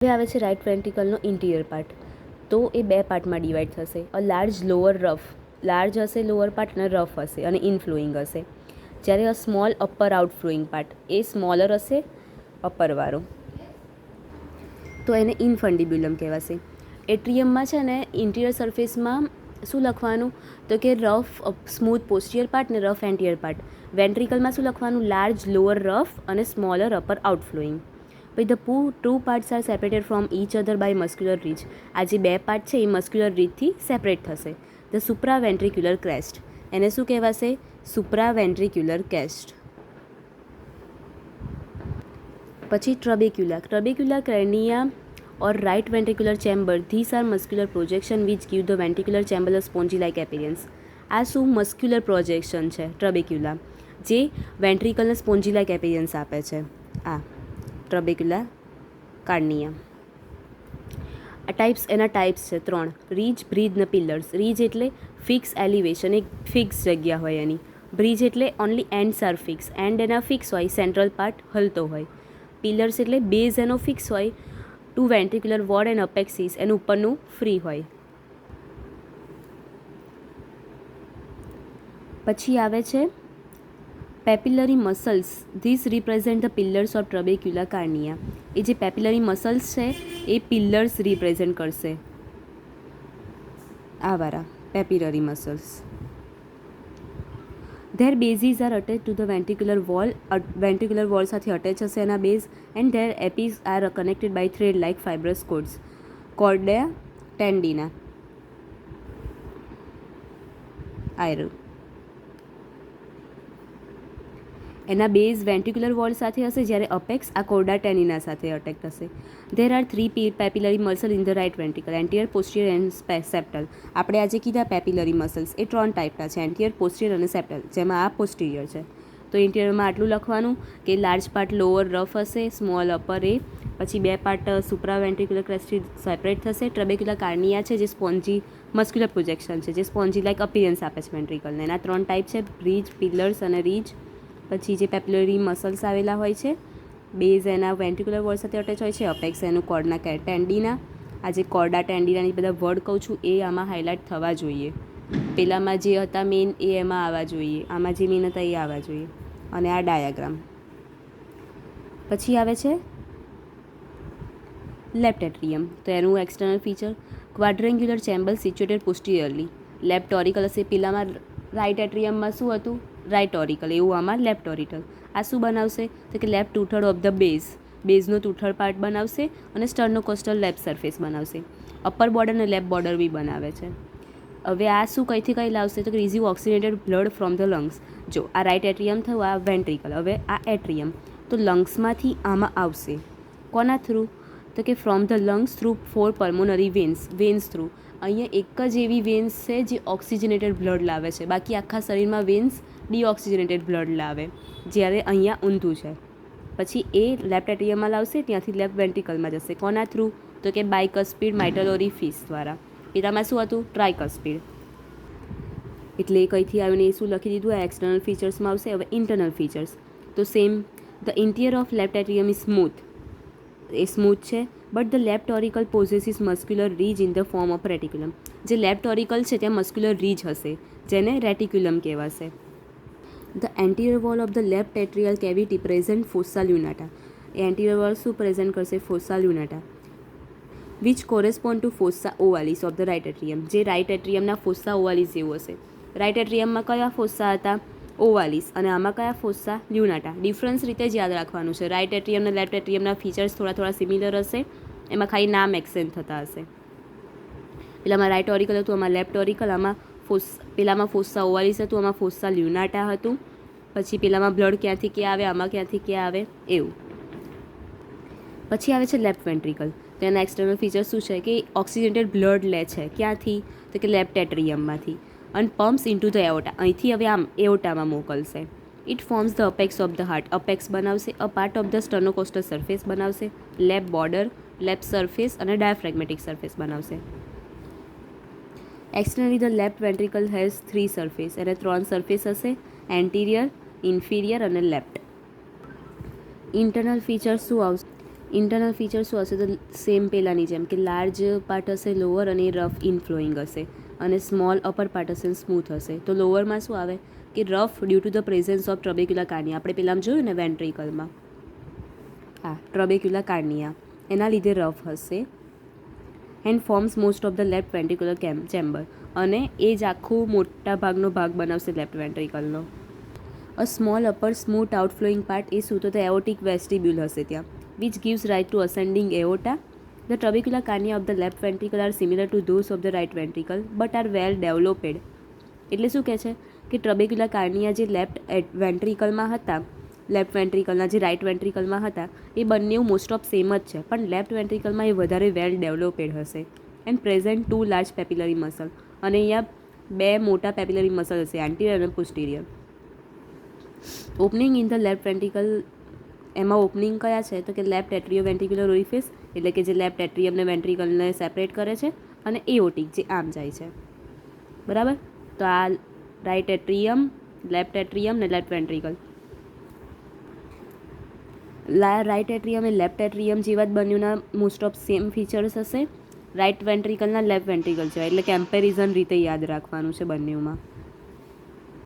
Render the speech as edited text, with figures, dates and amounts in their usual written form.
હવે આવે છે રાઇટ વેન્ટ્રિકલનો ઇન્ટિરિયર પાર્ટ. તો એ બે પાર્ટમાં ડિવાઈડ થશે. A large lower rough, large હશે લોઅર પાર્ટ અને રફ હશે અને ઇનફ્લોઈંગ હશે. જ્યારે a small upper outflowing part, એ સ્મોલર હશે અપરવાળો, તો એને ઇનફંડિબ્યુલમ કહેવાશે. એટ્રિયમમાં છે ને ઇન્ટિરિયર સરફેસમાં શું લખવાનું, તો કે રફ સ્મૂથ પોસ્ટિયર પાર્ટ ને રફ એન્ટિયર પાર્ટ. વેન્ટ્રિકલમાં શું લખવાનું, લાર્જ લોઅર રફ અને સ્મોલર અપર આઉટફ્લોઈંગ. પછી the two parts are separated from each other by muscular ridge. આ જે બે પાર્ટ છે એ મસ્ક્યુલર રીચથી સેપરેટ થશે. ધ સુપ્રા વેન્ટ્રિક્યુલર ક્રેસ્ટ, એને શું કહેવાશે, સુપ્રા વેન્ટ્રિક્યુલર ક્રેસ્ટ. પછી ટ્રબેક્યુલા, ટ્રબેક્યુલા ક્રેનિયા or right ventricular chamber, these are muscular projection which give the ventricular chamber a spongy like appearance. આ શું મસ્ક્યુલર પ્રોજેક્શન છે ટ્રબેક્યુલા, જે વેન્ટ્રિકલને સ્પોન્જી લાઇક એપિયરન્સ આપે છે. આ ટ્રબેક્યુલા કાર્નિયા. આ ટાઈપ્સ, એના ટાઈપ્સ છે 3: રીજ, બ્રીજ ને પિલર્સ. રીજ એટલે ફિક્સ એલિવેશન, એક ફિક્સ જગ્યા હોય એની. બ્રીજ એટલે only ends are fix, and એના ફિક્સ હોય, સેન્ટ્રલ પાર્ટ હલતો હોય. પિલર્સ એટલે બેઝ એનો ફિક્સ હોય, to ventricular wall and apexes એનું ઉપરનું ફ્રી હોય. પછી આવે છે papillary muscles. This represent the pillars of trabeculae carneae. એ જે પેપિલરી મસલ્સ છે એ પિલર્સ રિપ્રેઝેન્ટ કરશે. આ વાળા papillary muscles. Their bases are attach to the ventricular wall, ventricular wall સાથે અટેચ હશે એના base. And their apices are connected by thread like fibrous cords. Chordae tendineae આયરો. એના બેઝ વેન્ટ્રિક્યુલર વોલ સાથે હશે, જ્યારે અપેક્સ આ કોર્ડા ટેનિના સાથે અટેક થશે. There are 3 papillary muscle in the right ventricle, anterior, posterior and septal. આપણે આજે કીધા પેપિલરી મસલ્સ એ 3 ટાઈપના છે, એન્ટિયર, પોસ્ટિયર અને સેપ્ટલ, જેમાં આ પોસ્ટિરિયર છે. તો ઇન્ટિરિયરમાં આટલું લખવાનું કે લાર્જ પાર્ટ લોઅર રફ હશે, સ્મોલ અપર એ, પછી બે પાર્ટ સુપ્રા વેન્ટ્રિક્યુલર ક્રેસ્ટથી સેપરેટ થશે. ટ્રબેક્યુલા કાર્નિયા છે જે સ્પોન્જી મસ્ક્યુલર પ્રોજેક્શન છે, જે સ્પોન્જી લાઇક અપિયરન્સ આપે છે વેન્ટ્રિકલને. એના 3 ટાઈપ છે, બ્રીજ, પિલર્સ અને રીજ. પછી જે પેપિલરી મસલ્સ આવેલા હોય છે, બેઝ એના વેન્ટ્રિક્યુલર વોલ સાથે અટેચ હોય છે, અપેક્સ એનું કોર્ડના ટેન્ડિના. આ જે કોર્ડા ટેન્ડિનાની બધા વર્ડ કહું છું એ આમાં હાઇલાઇટ થવા જોઈએ. પેલામાં જે હતા મેઇન એ એમાં આવવા જોઈએ, આમાં જે મેઇન હતા એ આવવા જોઈએ. અને આ ડાયાગ્રામ. પછી આવે છે લેફ્ટ એટ્રિયમ. તો એનું external feature, quadrangular chamber situated posteriorly. Left auricle હશે. પેલામાં રાઇટ એટ્રિયમમાં શું હતું, રાઇટ ઓરિકલ, એવું આમાં લેફ્ટ ઓરિકલ. આ શું બનાવશે, તો કે left two third of the base, બેઝનો ટુ-થર્ડ પાર્ટ બનાવશે અને સ્ટર્નોકોસ્ટલ લેફ્ટ સરફેસ બનાવશે. અપર બોર્ડર અને લેફ્ટ બોર્ડર બી બનાવે છે. હવે આ શું કઈથી કઈ લાવશે, તો કે રિઝીવ ઓક્સિજનેટેડ બ્લડ ફ્રોમ ધ લંગ્સ. જો આ રાઇટ એટ્રિયમ થયું, આ વેન્ટ્રિકલ, હવે આ એટ્રિયમ, તો લંગ્સમાંથી આમાં આવશે. કોના થ્રુ, તો કે from the lungs through 4 pulmonary vans through. અહીંયા એક જ એવી વેન્સ છે જે ઓક્સિજનેટેડ બ્લડ લાવે છે, બાકી આખા શરીરમાં વેન્સ ડીઓક્સિજનેટેડ બ્લડ લાવે, જ્યારે અહીંયા ઊંધું છે. પછી એ લેફ્ટ એટ્રિયમમાં લાવશે, ત્યાંથી લેફ્ટ વેન્ટ્રિકલમાં જશે. કોના થ્રુ, તો કે બાયકસ્પિડ માઇટલ ઓરિફિસ દ્વારા. પેલામાં શું હતું, ટ્રાયકસ્પિડ. એટલે એ કંઈથી આવીને એ શું લખી દીધું, આ એક્સટર્નલ ફીચર્સમાં આવશે. હવે ઇન્ટરનલ ફીચર્સ, તો same. The interior of left atrium is smooth, એ સ્મૂથ છે. But the left auricle possesses muscular ridge in the form of reticulum. જે લેફ્ટ ઓરિકલ છે ત્યાં મસ્ક્યુલર રીજ હશે, જેને રેટિક્યુલમ કહેવાશે. The anterior wall of the left atrial cavity present fossa lunata. એ anterior wall શું present કરશે, fossa lunata, which correspond to fossa ovalis of the right atrium. જે રાઇટ એટ્રિયમના ફોસા ઓવાલિસ જેવું હશે. રાઇટ એટ્રિયમમાં કયા ફોસા હતા, ઓવાલિસ, અને આમાં કયા ફોસા, લ્યુનાટા. ડિફરન્સ રીતે જ યાદ રાખવાનું છે. રાઇટ એટ્રિયમ અને લેફ્ટ એટ્રિયમના ફીચર્સ થોડા સિમિલર હશે, એમાં ખાલી નામ એક્સચેન્જ થતા હશે. પેલામાં રાઇટ ઓરિકલ હતું, આમાં લેફ્ટ ઓરિકલ. આમાં પેલામાં ફોસા ઓવાલિસ હતું, આમાં ફોસા લ્યુનાટા હતું. પછી પેલામાં બ્લડ ક્યાંથી ક્યાં આવે, આમાં ક્યાંથી ક્યાં આવે, એવું. પછી આવે છે લેફ્ટ વેન્ટ્રિકલ. તો એના એક્સટર્નલ ફીચર્સ શું છે, કે ઓક્સિજનેટેડ બ્લડ લે છે, ક્યાંથી, તો કે લેફ્ટ એટ્રિયમમાંથી, અને પમ્પ્સ ઇન્ટુ ધ એઓટા. અહીંથી હવે આમ એઓટામાં મોકલશે. It forms the apex of the heart, apex બનાવશે. A part of the sternocostal surface બનાવશે. લેફ્ટ બોર્ડર, લેફ્ટ સરફેસ અને ડાયાફ્રેગમેટિક સરફેસ બનાવશે. Externally the left ventricle has 3 surface, એને 3 સરફેસ હશે, એન્ટિરિયર, ઇન્ફિરિયર અને લેફ્ટ. ઇન્ટરનલ ફીચર્સ શું આવશે, internal feature શું હશે? તો સેમ પેલાની જેમ કે લાર્જ પાર્ટ હશે લોઅર અને રફ ઇનફ્લોઈંગ હશે, અને સ્મોલ અપર પાર્ટ હશે સ્મૂથ હશે. તો લોઅરમાં શું આવે કે rough due to the presence of trabeculae carneae. આપણે પેલામાં જોયું ને વેન્ટ્રિકલમાં, હા ટ્રબેક્યુલા કાર્નિયા, એના લીધે રફ હશે. And forms most of the left ventricular chamber, અને એ જ આખું મોટા ભાગનો ભાગ બનાવશે લેફ્ટ વેન્ટ્રિકલનો. A small upper smooth outflowing part એ શું? તો એઓટિક વેસ્ટિબ્યુલ હશે ત્યાં, which gives rise to ascending aorta. The trabecular carnia of the left ventricle are similar to those of the right ventricle but are well developed. એટલે શું કહે છે કે ટ્રબેક્યુલર કાર્નિયા જે લેફ્ટ વેન્ટ્રિકલમાં હતા, લેફ્ટ વેન્ટ્રિકલના જે રાઇટ વેન્ટ્રિકલમાં હતા, એ બંને મોસ્ટ ઓફ સેમ જ છે, પણ લેફ્ટ વેન્ટ્રિકલમાં એ વધારે વેલ ડેવલપેડ હશે. એન્ડ પ્રેઝન્ટ 2 લાર્જ પેપિલરી મસલ, અને અહીંયા 2 મોટા પેપિલરી મસલ હશે, એન્ટિરિયર અને પોસ્ટિરિયર. Opening in the left ventricle, એમાં ઓપનિંગ કયા છે? તો કે લેફ્ટ એટ્રિયો વેન્ટ્રિક્યુલર ઓરિફિસ, એટલે કે જે લેફ્ટ એટ્રિયમને વેન્ટ્રિકલને સેપરેટ કરે છે, અને એઓટિક જે આમ જાય છે. બરાબર? તો આ રાઇટ એટ્રિયમ, લેફ્ટ એટ્રિયમ ને લેફ્ટ વેન્ટ્રિકલ. રાઇટ એટ્રિયમ એ લેફ્ટ એટ્રિયમ જેવા જ બંનેના મોસ્ટ ઓફ સેમ ફીચર્સ હશે. રાઇટ વેન્ટ્રિકલના લેફ્ટ વેન્ટ્રિકલ છે, એટલે કમ્પેરિઝન રીતે યાદ રાખવાનું છે બંનેમાં.